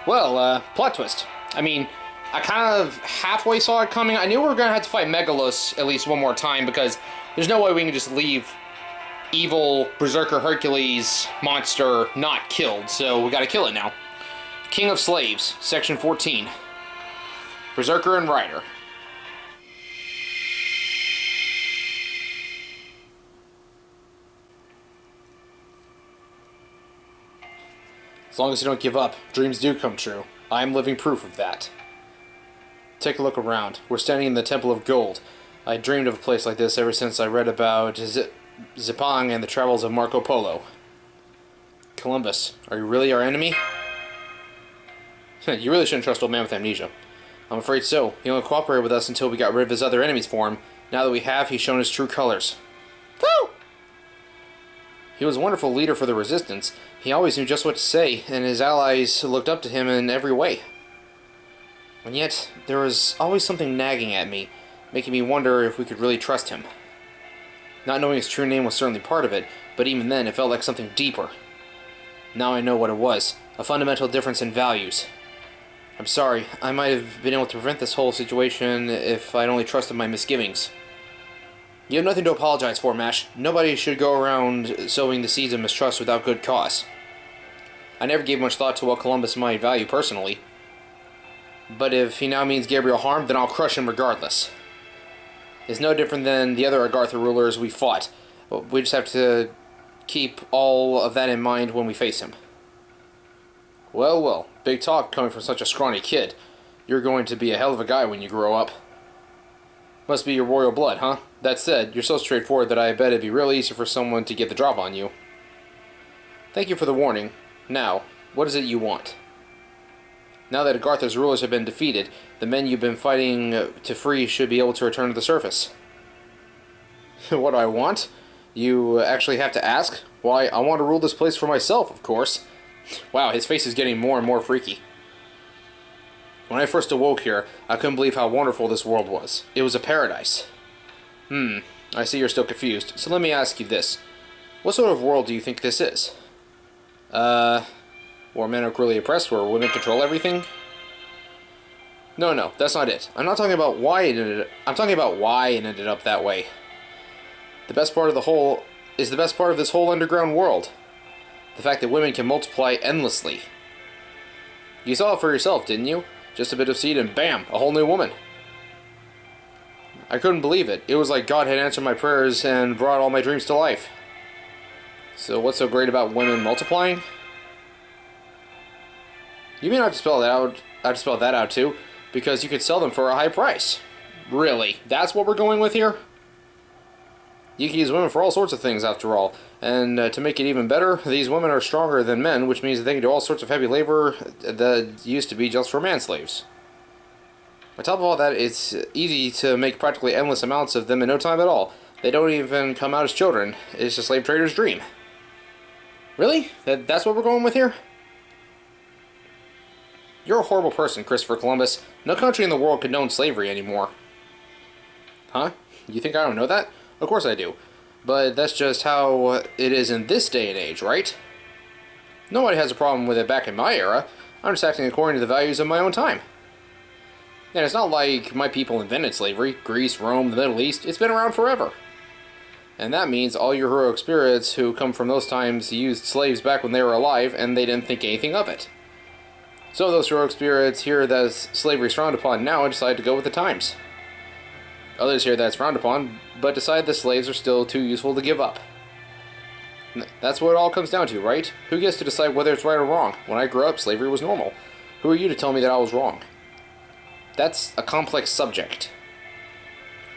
Well, plot twist. I mean, I kind of halfway saw it coming. I knew we were going to have to fight Megalos at least one more time, because there's no way we can just leave evil Berserker Hercules monster not killed, so we gotta kill it now. King of Slaves, Section 14. Berserker and Rider. As long as you don't give up, dreams do come true. I am living proof of that. Take a look around. We're standing in the Temple of Gold. I dreamed of a place like this ever since I read about Zipang and the travels of Marco Polo. Columbus, are you really our enemy? You really shouldn't trust old man with amnesia. I'm afraid so. He only cooperated with us until we got rid of his other enemies for him. Now that we have, he's shown his true colors. Woo! He was a wonderful leader for the resistance. He always knew just what to say, and his allies looked up to him in every way. And yet, there was always something nagging at me, making me wonder if we could really trust him. Not knowing his true name was certainly part of it, but even then it felt like something deeper. Now I know what it was, a fundamental difference in values. I'm sorry, I might have been able to prevent this whole situation if I'd only trusted my misgivings. You have nothing to apologize for, Mash. Nobody should go around sowing the seeds of mistrust without good cause. I never gave much thought to what Columbus might value personally. But if he now means Gabriel harm, then I'll crush him regardless. It's no different than the other Agartha rulers we fought. We just have to keep all of that in mind when we face him. Well, well, big talk coming from such a scrawny kid. You're going to be a hell of a guy when you grow up. Must be your royal blood, huh? That said, you're so straightforward that I bet it'd be real easy for someone to get the drop on you. Thank you for the warning. Now, what is it you want? Now that Agartha's rulers have been defeated, the men you've been fighting to free should be able to return to the surface. What do I want? You actually have to ask? Why, I want to rule this place for myself, of course. Wow, his face is getting more and more freaky. When I first awoke here, I couldn't believe how wonderful this world was. It was a paradise. I see you're still confused, so let me ask you this. What sort of world do you think this is? Where men are cruelly oppressed, where women control everything? No, that's not it. I'm not talking about why it ended. I'm talking about why it ended up that way. The best part of this whole underground world. The fact that women can multiply endlessly. You saw it for yourself, didn't you? Just a bit of seed and bam, a whole new woman. I couldn't believe it. It was like God had answered my prayers and brought all my dreams to life. So what's so great about women multiplying? You mean I have to spell that out? I have to spell that out too, because you could sell them for a high price. Really? That's what we're going with here? You can use women for all sorts of things, after all. And to make it even better, these women are stronger than men, which means that they can do all sorts of heavy labor that used to be just for man-slaves. On top of all that, it's easy to make practically endless amounts of them in no time at all. They don't even come out as children. It's a slave trader's dream. Really? That's what we're going with here? You're a horrible person, Christopher Columbus. No country in the world condone slavery anymore. Huh? You think I don't know that? Of course I do. But that's just how it is in this day and age, right? Nobody has a problem with it back in my era. I'm just acting according to the values of my own time. And it's not like my people invented slavery. Greece, Rome, the Middle East. It's been around forever. And that means all your heroic spirits who come from those times used slaves back when they were alive, and they didn't think anything of it. Some of those heroic spirits hear that slavery is frowned upon now and decide to go with the times. Others hear that it's frowned upon, but decide the slaves are still too useful to give up. That's what it all comes down to, right? Who gets to decide whether it's right or wrong? When I grew up, slavery was normal. Who are you to tell me that I was wrong? That's a complex subject.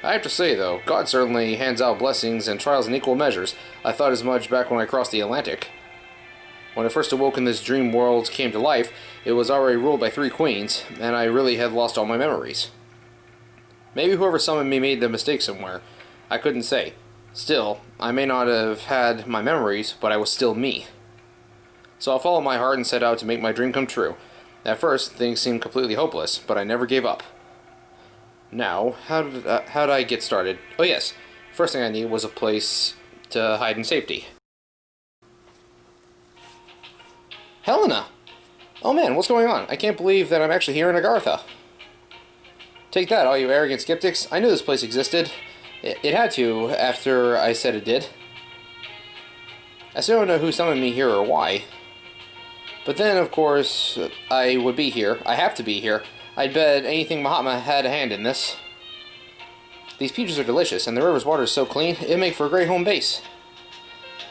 I have to say, though, God certainly hands out blessings and trials in equal measures. I thought as much back when I crossed the Atlantic. When I first awoke in this dream world came to life, it was already ruled by 3 queens, and I really had lost all my memories. Maybe whoever summoned me made the mistake somewhere. I couldn't say. Still, I may not have had my memories, but I was still me. So I followed my heart and set out to make my dream come true. At first, things seemed completely hopeless, but I never gave up. Now, how did I get started? Oh yes, first thing I needed was a place to hide in safety. Helena! Oh man, what's going on? I can't believe that I'm actually here in Agartha. Take that, all you arrogant skeptics. I knew this place existed. It had to, after I said it did. I still don't know who summoned me here or why. But then, of course, I would be here. I have to be here. I'd bet anything Mahatma had a hand in this. These peaches are delicious, and the river's water is so clean, it'd make for a great home base.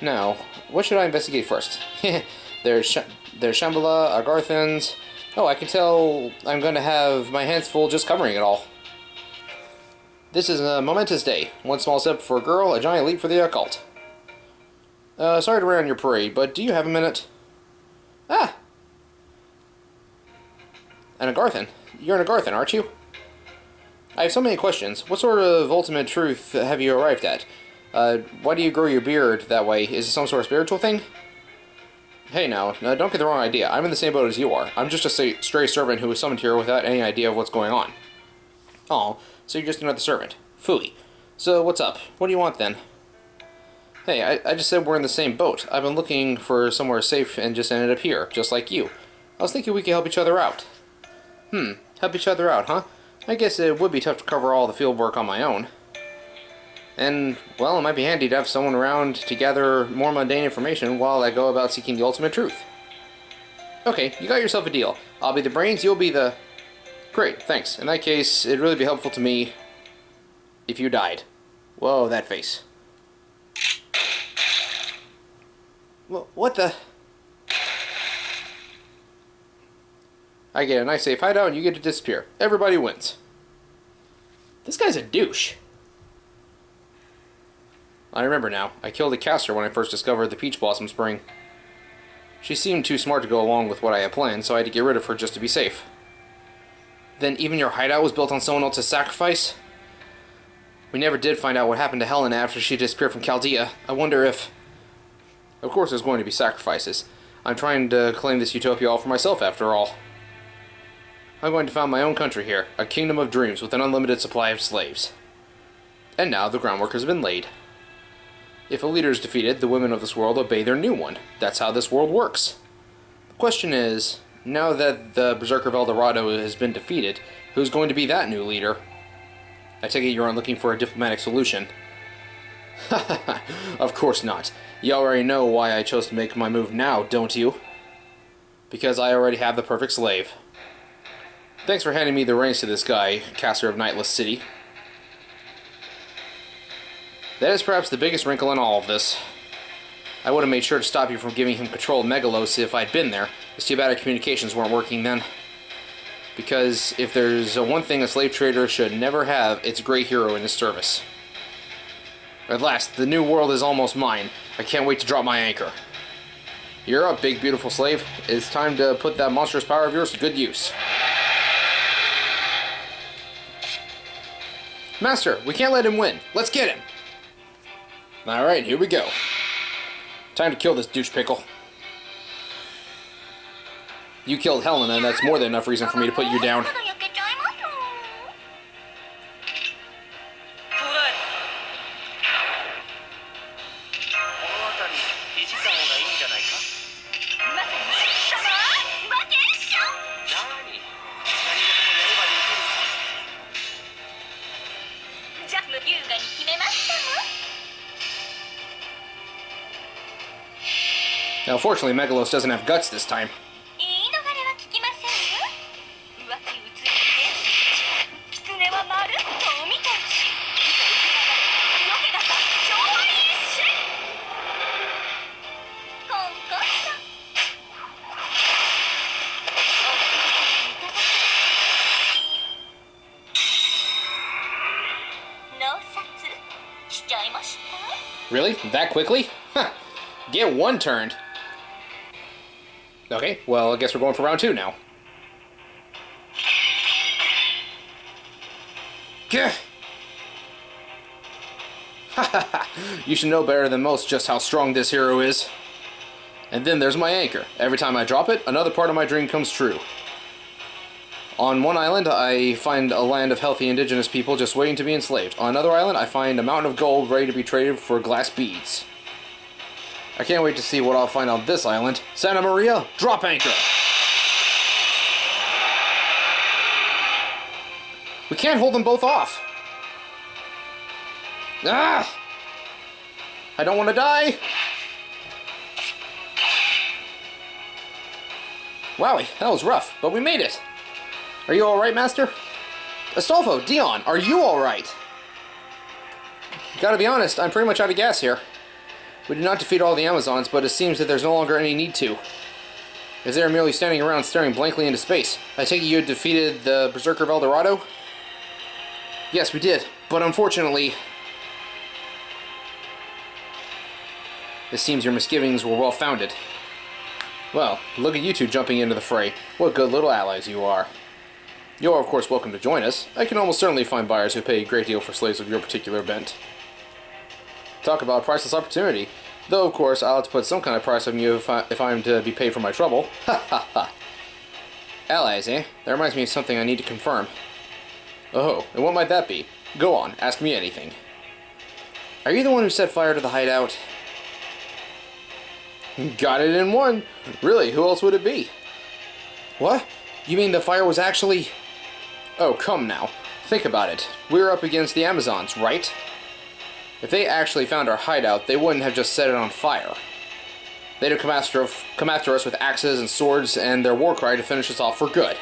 Now, what should I investigate first? There's Shambhala, Agarthans. Oh, I can tell I'm going to have my hands full just covering it all. This is a momentous day. One small step for a girl, a giant leap for the occult. Sorry to rain on your parade, but do you have a minute? Ah! An Agarthan. You're an Agarthan, aren't you? I have so many questions. What sort of ultimate truth have you arrived at? Why do you grow your beard that way? Is it some sort of spiritual thing? Hey now, don't get the wrong idea. I'm in the same boat as you are. I'm just a stray servant who was summoned here without any idea of what's going on. Oh, so you're just another servant. Phooey. So what's up? What do you want then? Hey, I just said we're in the same boat. I've been looking for somewhere safe and just ended up here, just like you. I was thinking we could help each other out. Help each other out, huh? I guess it would be tough to cover all the field work on my own. And, well, it might be handy to have someone around to gather more mundane information while I go about seeking the ultimate truth. Okay, you got yourself a deal. I'll be the brains, you'll be the... Great, thanks. In that case, it'd really be helpful to me if you died. Whoa, that face. What the... I get a nice safe hideout and you get to disappear. Everybody wins. This guy's a douche. I remember now. I killed a caster when I first discovered the Peach Blossom Spring. She seemed too smart to go along with what I had planned, so I had to get rid of her just to be safe. Then even your hideout was built on someone else's sacrifice? We never did find out what happened to Helena after she disappeared from Chaldea. I wonder if... Of course there's going to be sacrifices. I'm trying to claim this utopia all for myself after all. I'm going to found my own country here, a kingdom of dreams with an unlimited supply of slaves. And now the groundwork has been laid. If a leader is defeated, the women of this world obey their new one. That's how this world works. The question is, now that the Berserker of El Dorado has been defeated, who's going to be that new leader? I take it you aren't looking for a diplomatic solution. Of course not. You already know why I chose to make my move now, don't you? Because I already have the perfect slave. Thanks for handing me the reins to this guy, caster of Nightless City. That is perhaps the biggest wrinkle in all of this. I would have made sure to stop you from giving him control of Megalos if I'd been there. It's too bad our communications weren't working then. Because if there's one thing a slave trader should never have, it's a great hero in his service. At last, the new world is almost mine. I can't wait to drop my anchor. You're up, big beautiful slave. It's time to put that monstrous power of yours to good use. Master, we can't let him win. Let's get him. Alright, here we go. Time to kill this douche pickle. You killed Helena, and that's more than enough reason for me to put you down. Now, fortunately, Megalos doesn't have guts this time. Really? That quickly? Huh. Get one turned. Okay, well, I guess we're going for round 2 now. Gah! You should know better than most just how strong this hero is. And then there's my anchor. Every time I drop it, another part of my dream comes true. On one island, I find a land of healthy indigenous people just waiting to be enslaved. On another island, I find a mountain of gold ready to be traded for glass beads. I can't wait to see what I'll find on this island. Santa Maria, drop anchor! We can't hold them both off. Ah! I don't want to die. Wowie, that was rough, but we made it. Are you alright, Master? Astolfo, Dion, are you alright? Gotta be honest, I'm pretty much out of gas here. We did not defeat all the Amazons, but it seems that there's no longer any need to. As they are merely standing around staring blankly into space. I take it you had defeated the Berserker of El Dorado? Yes, we did, but unfortunately... It seems your misgivings were well founded. Well, look at you two jumping into the fray. What good little allies you are. You are, of course, welcome to join us. I can almost certainly find buyers who pay a great deal for slaves of your particular bent. Talk about priceless opportunity. Though, of course, I'll have to put some kind of price on you if I'm to be paid for my trouble. Ha ha ha. Allies, eh? That reminds me of something I need to confirm. Oh, and what might that be? Go on, ask me anything. Are you the one who set fire to the hideout? Got it in one. Really, who else would it be? What? You mean the fire was actually... Oh, come now. Think about it. We were up against the Amazons, right? If they actually found our hideout, they wouldn't have just set it on fire. They'd have come after us with axes and swords and their war cry to finish us off for good.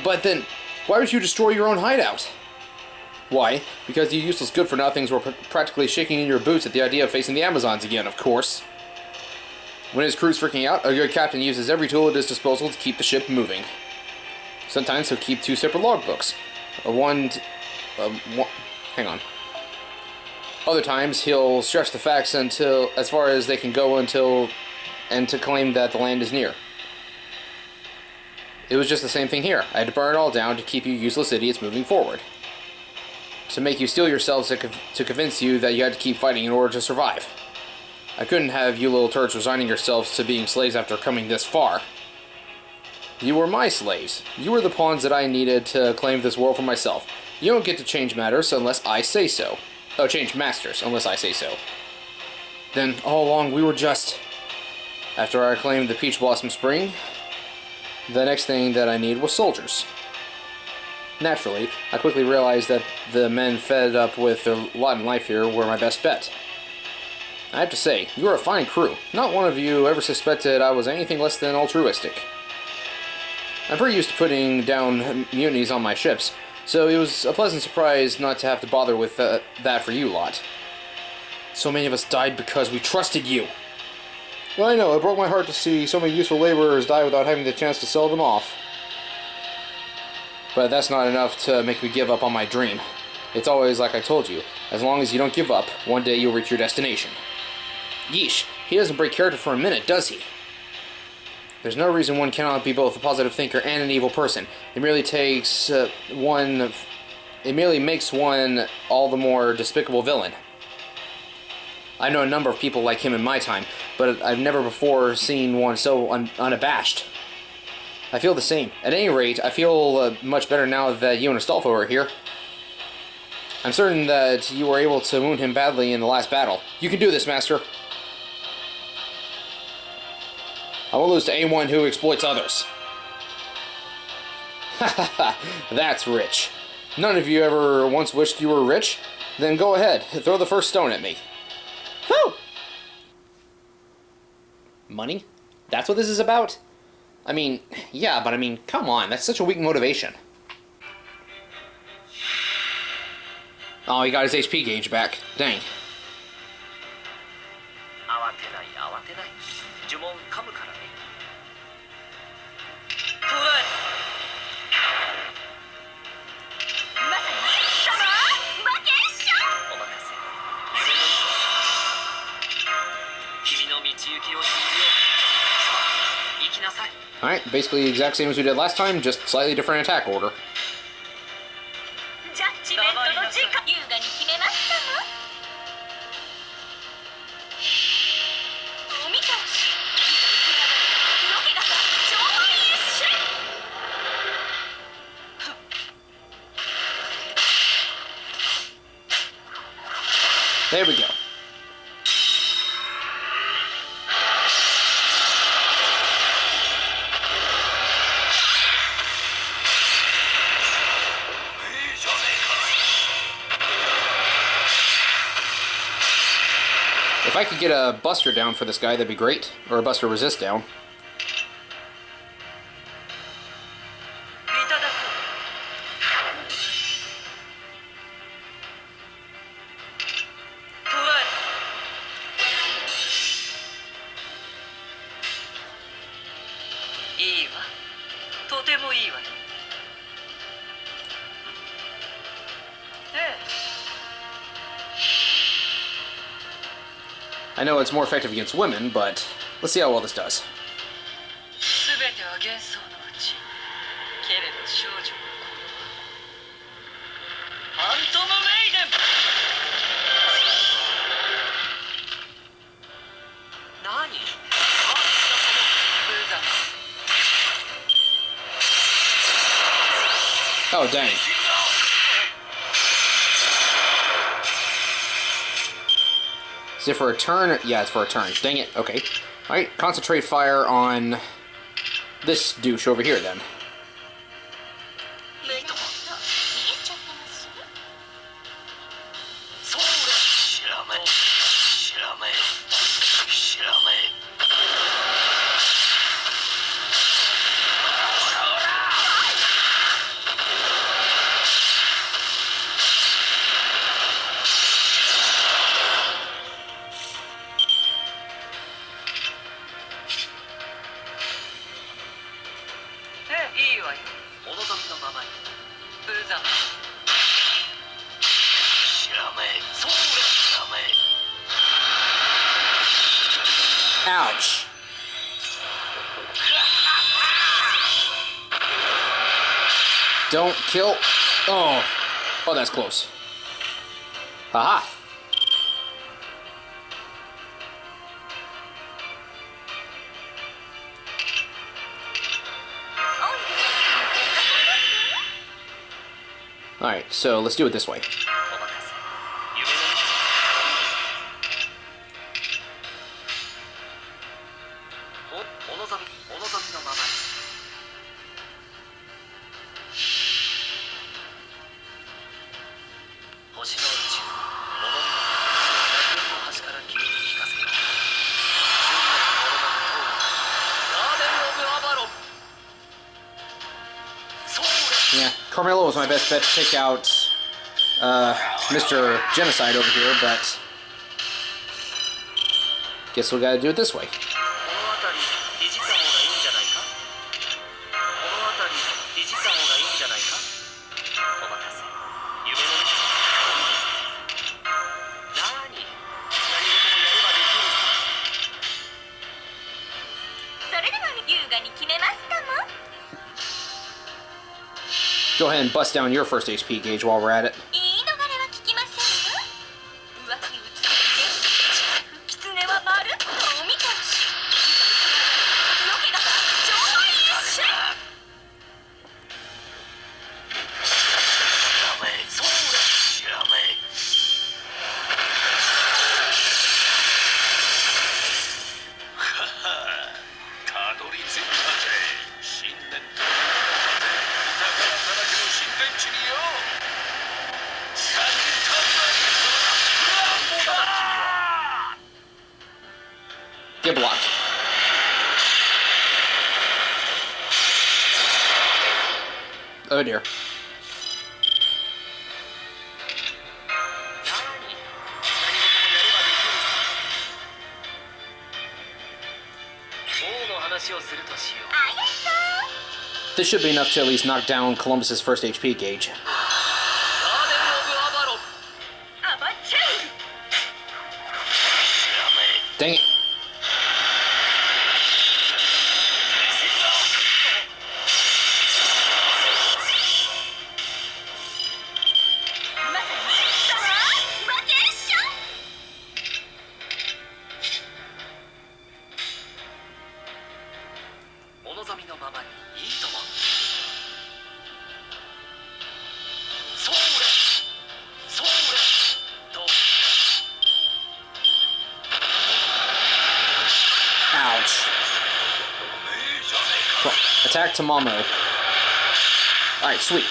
But then, why would you destroy your own hideout? Why? Because you useless good-for-nothings were practically shaking in your boots at the idea of facing the Amazons again, of course. When his crew's freaking out, a good captain uses every tool at his disposal to keep the ship moving. Sometimes he'll keep 2 separate logbooks. Hang on. Other times he'll stretch the facts until as far as they can go and to claim that the land is near. It was just the same thing here. I had to burn it all down to keep you useless idiots moving forward. To make you steel yourselves to convince you that you had to keep fighting in order to survive. I couldn't have you little turds resigning yourselves to being slaves after coming this far. You were my slaves. You were the pawns that I needed to claim this world for myself. You don't get to change matters unless I say so. Oh, change masters, unless I say so. Then, all along, we were just... After I claimed the Peach Blossom Spring, the next thing that I needed was soldiers. Naturally, I quickly realized that the men fed up with their lot in life here were my best bet. I have to say, you are a fine crew. Not one of you ever suspected I was anything less than altruistic. I'm pretty used to putting down mutinies on my ships, so it was a pleasant surprise not to have to bother with that for you lot. So many of us died because we trusted you. Well, I know, it broke my heart to see so many useful laborers die without having the chance to sell them off. But that's not enough to make me give up on my dream. It's always like I told you, as long as you don't give up, one day you'll reach your destination. Yeesh, he doesn't break character for a minute, does he? There's no reason one cannot be both a positive thinker and an evil person. It merely makes one all the more despicable villain. I know a number of people like him in my time, but I've never before seen one so unabashed. I feel the same. At any rate, I feel much better now that you and Astolfo are here. I'm certain that you were able to wound him badly in the last battle. You can do this, Master. I won't lose to anyone who exploits others. Ha ha ha, that's rich. None of you ever once wished you were rich? Then go ahead, throw the first stone at me. Whew! Money? That's what this is about? I mean, yeah, but I mean, come on, that's such a weak motivation. Oh, he got his HP gauge back. Dang. Alright, basically the exact same as we did last time, just slightly different attack order. There we go. If I could get a Buster down for this guy, that'd be great. Or a Buster Resist down. I know it's more effective against women, but let's see how well this does. Oh, dang. Is it for a turn? Yeah, it's for a turn. Dang it. Okay. Alright, concentrate fire on this douche over here, then. Ouch. Don't kill. Oh. Oh, that's close. Haha. Alright, so let's do it this way. Yeah, Carmelo was my best bet to take out Mr. Genocide over here, but guess we gotta do it this way. Go ahead and bust down your first HP gauge while we're at it. Get blocked. Oh dear. This should be enough to at least knock down Columbus's first HP gauge. Dang it. Ouch. Well, attack Tamamo. Alright, sweet.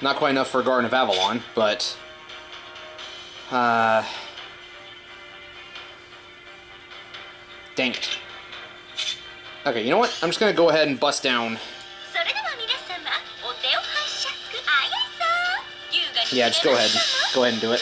Not quite enough for Garden of Avalon, but... dang it. Okay, you know what? I'm just gonna go ahead and bust down... Yeah, just go ahead. Go ahead and do it.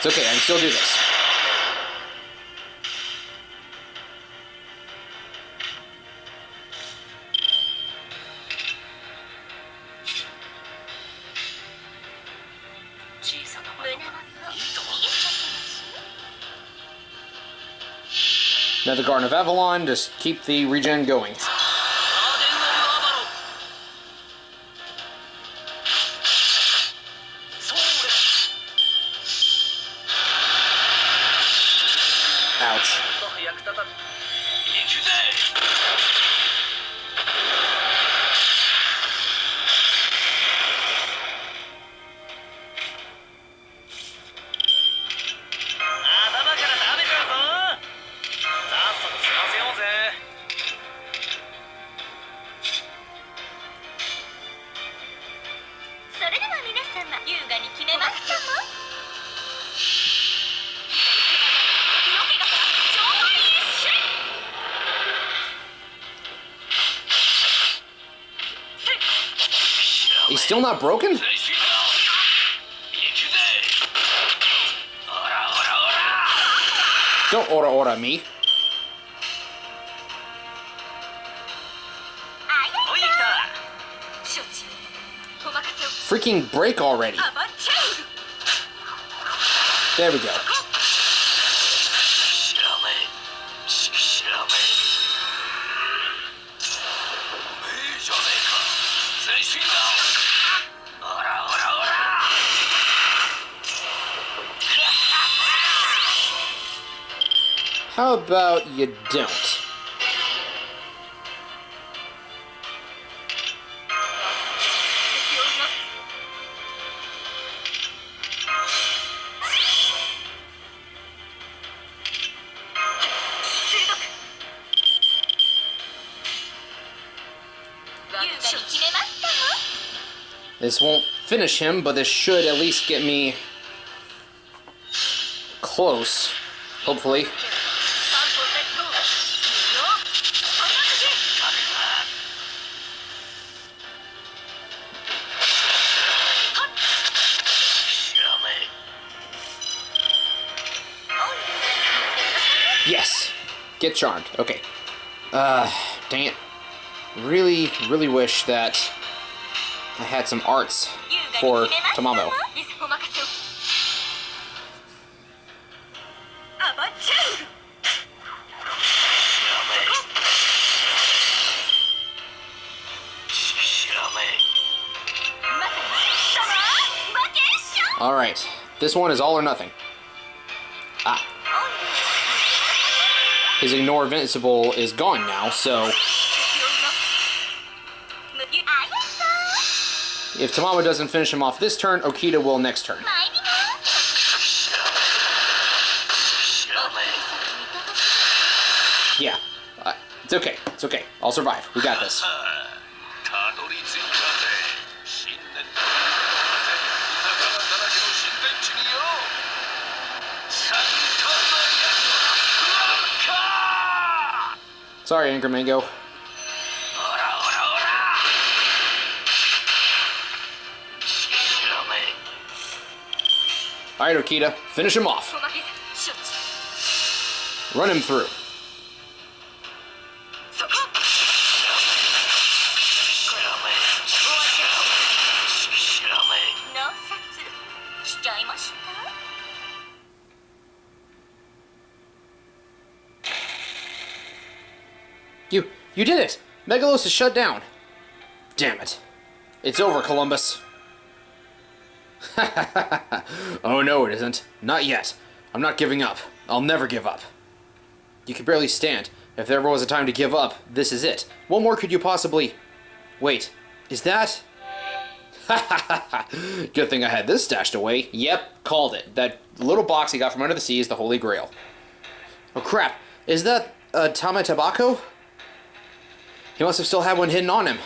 It's okay, I can still do this. Another Garden of Avalon, just keep the regen going. Ouch. He's still not broken? Don't ora me. Freaking break already. There we go. How about you don't? This won't finish him, but this should at least get me close, hopefully. Yes! Get charmed. Okay. Dang it. Really, really wish that I had some arts for Tamamo. Alright. This one is all or nothing. Ah. His Ignore Invincible is gone now, so... If Tamamo doesn't finish him off this turn, Okita will next turn. Yeah. It's okay. It's okay. I'll survive. We got this. Sorry, Anchor Mango. Alright, Okita, finish him off. Run him through. You did it! Megalos is shut down. Damn it. It's over, Columbus. Oh no, it isn't. Not yet. I'm not giving up. I'll never give up. You can barely stand. If there ever was a time to give up, this is it. What more could you possibly... Wait, is that... Good thing I had this stashed away. Yep, called it. That little box he got from under the sea is the Holy Grail. Oh crap, is that Tama Tobacco? He must have still had one hidden on him.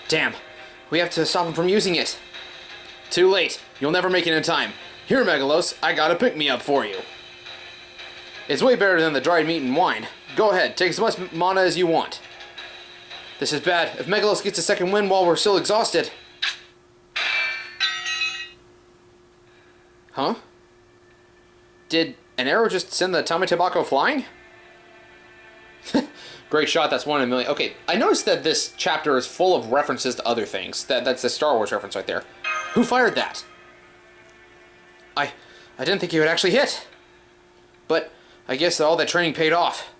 Damn, we have to stop him from using it. Too late. You'll never make it in time. Here, Megalos, I got a pick-me-up for you. It's way better than the dried meat and wine. Go ahead, take as much mana as you want. This is bad. If Megalos gets a second wind while we're still exhausted... Huh? Did an arrow just send the Tama Tobacco flying? Great shot, that's 1 in a million. Okay, I noticed that this chapter is full of references to other things. That's a Star Wars reference right there. Who fired that? I didn't think he would actually hit. But I guess all that training paid off.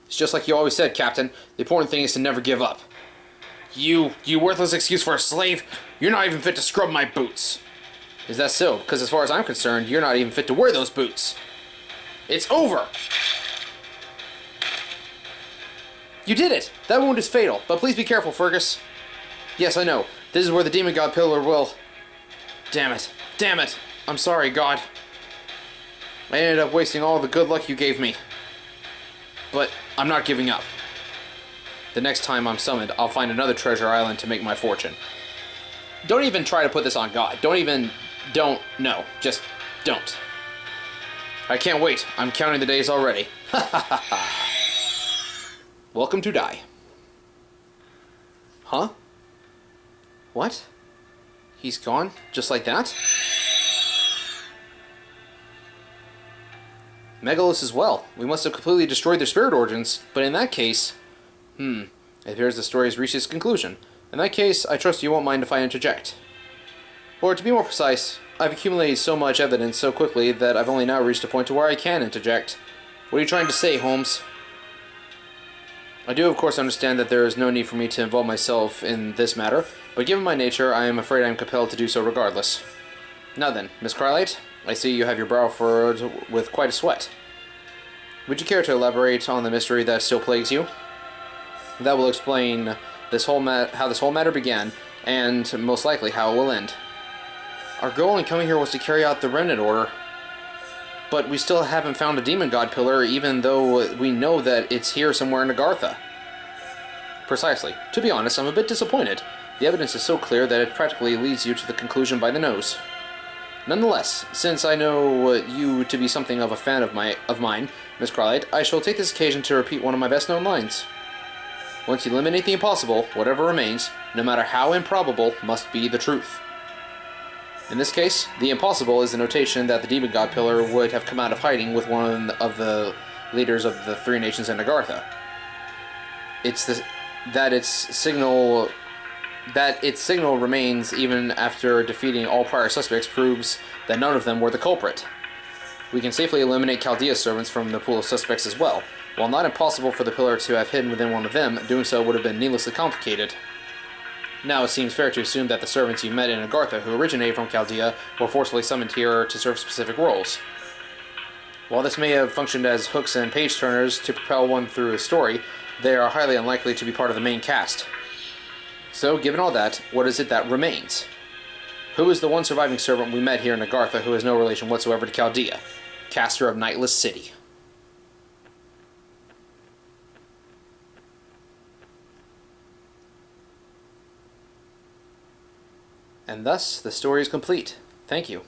It's just like you always said, Captain. The important thing is to never give up. You worthless excuse for a slave. You're not even fit to scrub my boots. Is that so? Because as far as I'm concerned, you're not even fit to wear those boots. It's over. You did it! That wound is fatal, but please be careful, Fergus. Yes, I know. This is where the Demon God Pillar will... Damn it. Damn it! I'm sorry, God. I ended up wasting all the good luck you gave me. But I'm not giving up. The next time I'm summoned, I'll find another treasure island to make my fortune. Don't even try to put this on God. No. Just don't. I can't wait. I'm counting the days already. Ha ha ha ha. Welcome to die. Huh? What? He's gone? Just like that? Megalos as well. We must have completely destroyed their spirit origins, but in that case... it appears the story has reached its conclusion. In that case, I trust you won't mind if I interject. Or to be more precise, I've accumulated so much evidence so quickly that I've only now reached a point to where I can interject. What are you trying to say, Holmes? I do, of course, understand that there is no need for me to involve myself in this matter, but given my nature, I am afraid I am compelled to do so regardless. Now then, Miss Crylite, I see you have your brow furrowed with quite a sweat. Would you care to elaborate on the mystery that still plagues you? That will explain how this whole matter began, and most likely how it will end. Our goal in coming here was to carry out the Remnant Order, but we still haven't found a Demon God Pillar, even though we know that it's here somewhere in Agartha. Precisely. To be honest, I'm a bit disappointed. The evidence is so clear that it practically leads you to the conclusion by the nose. Nonetheless, since I know you to be something of a fan of mine, Miss Crylite, I shall take this occasion to repeat one of my best-known lines. Once you eliminate the impossible, whatever remains, no matter how improbable, must be the truth. In this case, the impossible is the notation that the Demon God Pillar would have come out of hiding with one of the leaders of the three nations in Agartha. That its signal remains even after defeating all prior suspects proves that none of them were the culprit. We can safely eliminate Chaldea's servants from the pool of suspects as well. While not impossible for the pillar to have hidden within one of them, doing so would have been needlessly complicated. Now it seems fair to assume that the servants you met in Agartha who originated from Chaldea were forcibly summoned here to serve specific roles. While this may have functioned as hooks and page-turners to propel one through a story, they are highly unlikely to be part of the main cast. So, given all that, what is it that remains? Who is the one surviving servant we met here in Agartha who has no relation whatsoever to Chaldea? Caster of Nightless City. And thus, the story is complete. Thank you.